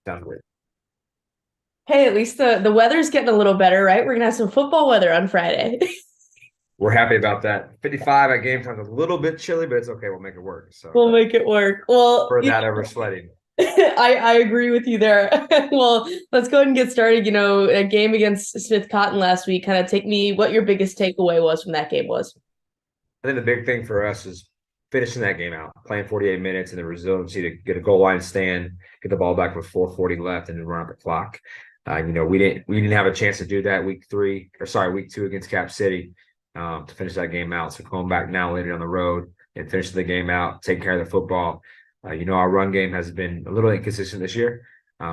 Sounds great. Hey, at least the weather's getting a little better, right? We're gonna have some football weather on Friday. We're happy about that. 55 at game time is a little bit chilly, but it's okay. We'll make it work. So We'll make it work. Well, for that over sweating. I agree with you there. Well, let's go ahead and get started. A game against Smith Cotton last week. Kind of take me what your biggest takeaway was from that game was. I think the big thing for us is finishing that game out, playing 48 minutes and the resiliency to get a goal line stand, get the ball back with 4:40 left, and then run up the clock. We didn't have a chance to do that week 2 against Cap City to finish that game out. So going back now later on the road and finishing the game out, taking care of the football. Our run game has been a little inconsistent this year.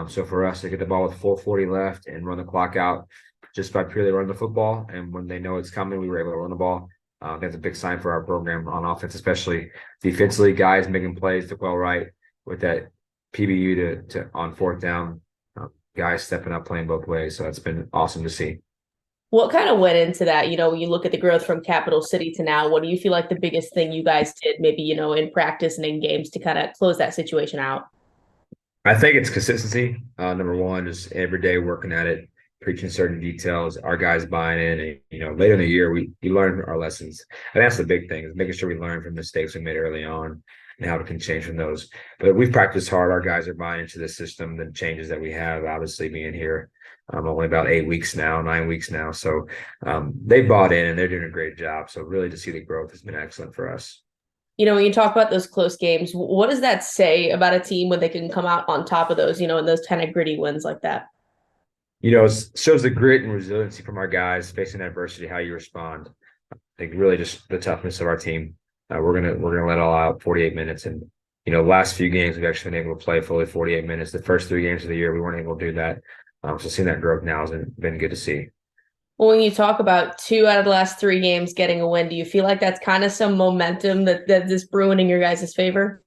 So for us to get the ball with 4:40 left and run the clock out just by purely running the football, and when they know it's coming, we were able to run the ball. That's a big sign for our program on offense, especially defensively. Guys making plays to well right with that PBU to on fourth down. Guys stepping up, playing both ways. So that's been awesome to see. What kind of went into that? When you look at the growth from Capital City to now, what do you feel like the biggest thing you guys did, maybe, in practice and in games to kind of close that situation out? I think it's consistency. Number one, just every day working at it, preaching certain details. Our guys buying in, and later in the year we learn our lessons, and that's the big thing is making sure we learn from mistakes we made early on and how we can change from those. But we've practiced hard. Our guys are buying into the system, the changes that we have. Obviously, being here only about 8 weeks now, 9 weeks now, so they bought in and they're doing a great job. So really, to see the growth has been excellent for us. When you talk about those close games, what does that say about a team when they can come out on top of those, in those kind of gritty wins like that? It shows the grit and resiliency from our guys facing adversity, how you respond. I think really just the toughness of our team. We're gonna let all out 48 minutes, and last few games we've actually been able to play fully 48 minutes. The first 3 games of the year we weren't able to do that. So seeing that growth now has been good to see. Well, when you talk about 2 out of the last 3 games getting a win, do you feel like that's kind of some momentum that is brewing in your guys' favor?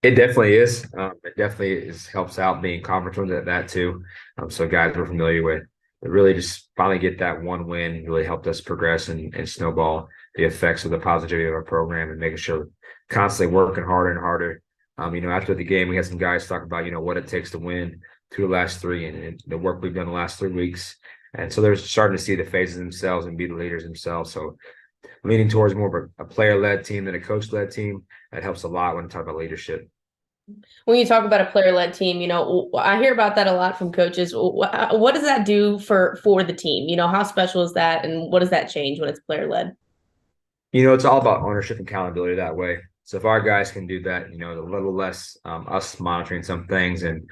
It definitely is. It definitely helps out being conference wins at that too. So guys we're familiar with. But really just finally get that one win really helped us progress and snowball the effects of the positivity of our program and making sure constantly working harder and harder. After the game, we had some guys talk about, what it takes to win 2 of the last 3 and the work we've done the last 3 weeks. And so they're starting to see the phases themselves and be the leaders themselves. So leaning towards more of a player-led team than a coach-led team, that helps a lot when talking about leadership. When you talk about a player-led team, I hear about that a lot from coaches. What does that do for the team? How special is that, and what does that change when it's player-led? It's all about ownership and accountability that way. So if our guys can do that, a little less us monitoring some things, and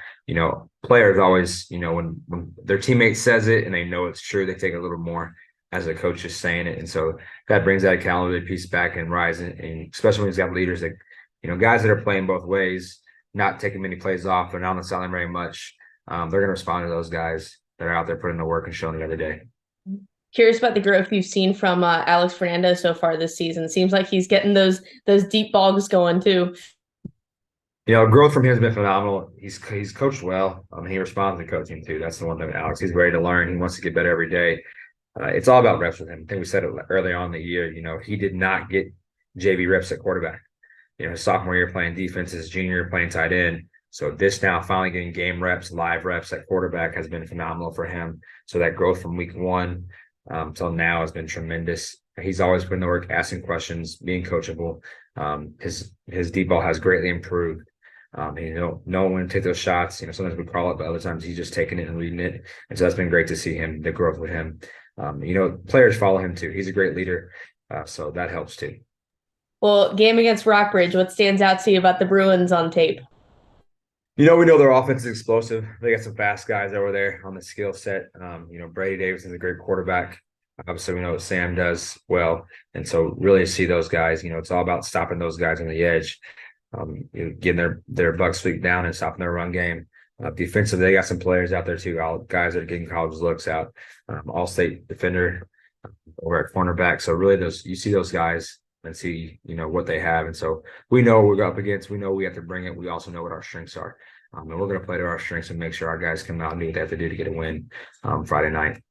players always, when their teammate says it and they know it's true, they take a little more as a coach is saying it, and so that brings that accountability piece back and rising, and especially when he's got leaders that, guys that are playing both ways, not taking many plays off, they're not on the sideline very much. They're going to respond to those guys that are out there putting the work and showing it every day. Curious about the growth you've seen from Alex Fernandez so far this season. Seems like he's getting those deep balls going too. Growth from him has been phenomenal. He's coached well. He responds to coaching too. That's the one thing, Alex. He's ready to learn. He wants to get better every day. It's all about reps with him. I think we said it early on in the year. He did not get JV reps at quarterback. His sophomore year playing defense, his junior year playing tight end. So this now finally getting game reps, live reps at quarterback has been phenomenal for him. So that growth from week 1 till now has been tremendous. He's always putting the work, asking questions, being coachable. His deep ball has greatly improved. Know when to take those shots. Sometimes we call it, but other times he's just taking it and reading it. And so that's been great to see him, the growth with him. Players follow him too. He's a great leader. So that helps too. Well, game against Rockbridge, what stands out to you about the Bruins on tape? We know their offense is explosive. They got some fast guys over there on the skill set. Brady Davis is a great quarterback. Obviously, we know what Sam does well. And so really see those guys, it's all about stopping those guys on the edge, getting their buck sweep down and stopping their run game. Defensively, they got some players out there too, all guys that are getting college looks out. All-state defender over at cornerback. So really you see those guys and see, what they have. And so we know what we're up against. We know we have to bring it. We also know what our strengths are. And we're going to play to our strengths and make sure our guys come out and do what they have to do to get a win Friday night.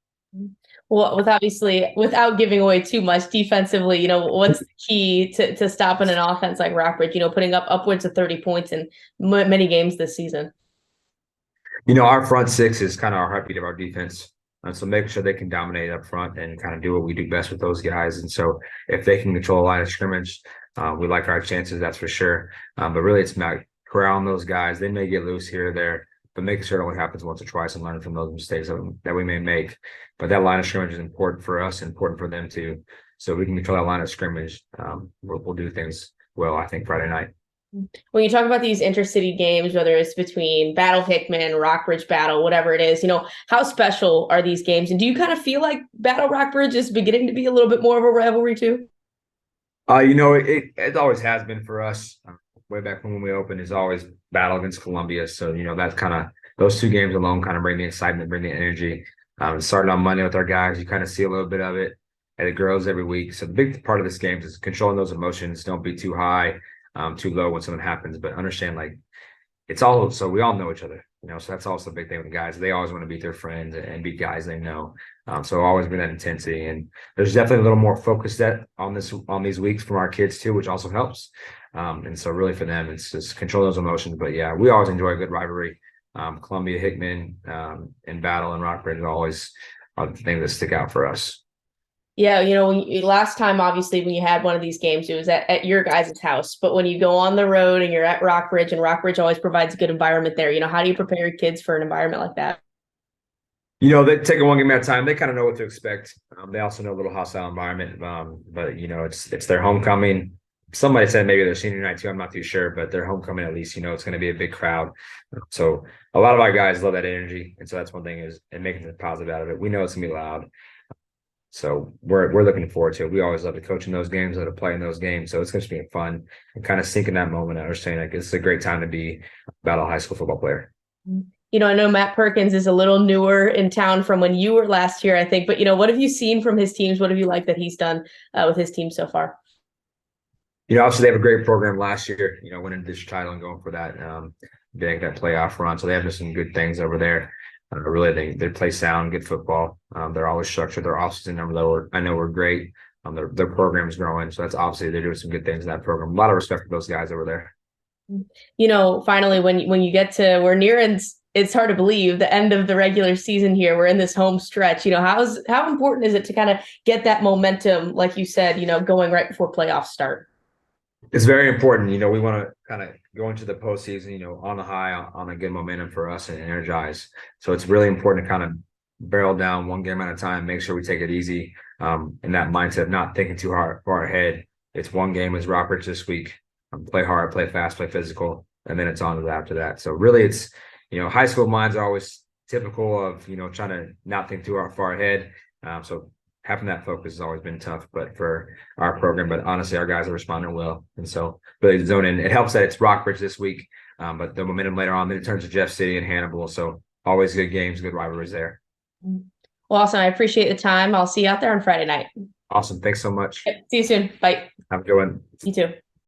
Well, without giving away too much defensively, what's the key to stopping an offense like Rockbridge, putting up upwards of 30 points in many games this season? Our front six is kind of our heartbeat of our defense. And so making sure they can dominate up front and kind of do what we do best with those guys. And so if they can control a line of scrimmage, we like our chances, that's for sure. But really, it's about corralling those guys. They may get loose here or there, but making sure it only happens once or twice and learning from those mistakes that we may make. But that line of scrimmage is important for us, important for them too. So we can control that line of scrimmage. We'll do things well, I think, Friday night. When you talk about these intercity games, whether it's between Battle Hickman, Rockbridge Battle, whatever it is, how special are these games? And do you kind of feel like Battle Rockbridge is beginning to be a little bit more of a rivalry too? It always has been for us. Way back when we opened, is always battle against Columbia. So that's kind of those two games alone kind of bring the excitement, bring the energy. It started on Monday with our guys. You kind of see a little bit of it, and it grows every week. So the big part of this game is controlling those emotions. Don't be too high, too low when something happens, but understand like it's all so we all know each other. So that's also a big thing with the guys. They always want to beat their friends and beat guys they know. So always bring that intensity, and there's definitely a little more focus on these weeks from our kids too, which also helps. And so really for them, it's just control those emotions. But yeah, we always enjoy a good rivalry. Columbia, Hickman, and Battle and Rockbridge always are the things that stick out for us. Yeah, last time, obviously, when you had one of these games, it was at your guys' house. But when you go on the road and you're at Rockbridge, and Rockbridge always provides a good environment there, how do you prepare your kids for an environment like that? They take it one game at a time. They kind of know what to expect. They also know a little hostile environment. But it's their homecoming. Somebody said maybe their senior night too. I'm not too sure, but their homecoming at least, it's going to be a big crowd. So a lot of our guys love that energy, and so that's one thing is and making the positive out of it. We know it's going to be loud. So we're looking forward to it. We always love to coach in those games, love to play in those games. So it's going to be fun and kind of sink in that moment. I understand like it's a great time to be a Battle high school football player. I know Matt Perkins is a little newer in town from when you were last year, I think. But what have you seen from his teams? What have you liked that he's done with his team so far? Obviously they have a great program last year. Winning the district title and going for that, getting that playoff run. So they have just some good things over there. Really, they play sound, good football. They're always structured. Their offseason numbers I know were great. Their program's growing, so that's obviously they're doing some good things in that program. A lot of respect for those guys over there. Finally, when you get to we're near and it's hard to believe the end of the regular season here. We're in this home stretch. How important is it to kind of get that momentum, like you said, going right before playoffs start? It's very important. We want to kind of go into the postseason, on the high, on a good momentum for us and energize. So it's really important to kind of barrel down one game at a time, make sure we take it easy. In that mindset of not thinking too far ahead. It's one game as Rockbridge this week. Play hard, play fast, play physical, and then it's on to after that. So really, it's high school minds are always typical of trying to not think too far ahead. So having that focus has always been tough, but for our program, but honestly, our guys are responding well. And so really zone in. It helps that it's Rockbridge this week, but the momentum later on, then it turns to Jeff City and Hannibal. So always good games, good rivalries there. Well, awesome. I appreciate the time. I'll see you out there on Friday night. Awesome. Thanks so much. Yep. See you soon. Bye. Have a good one. You too.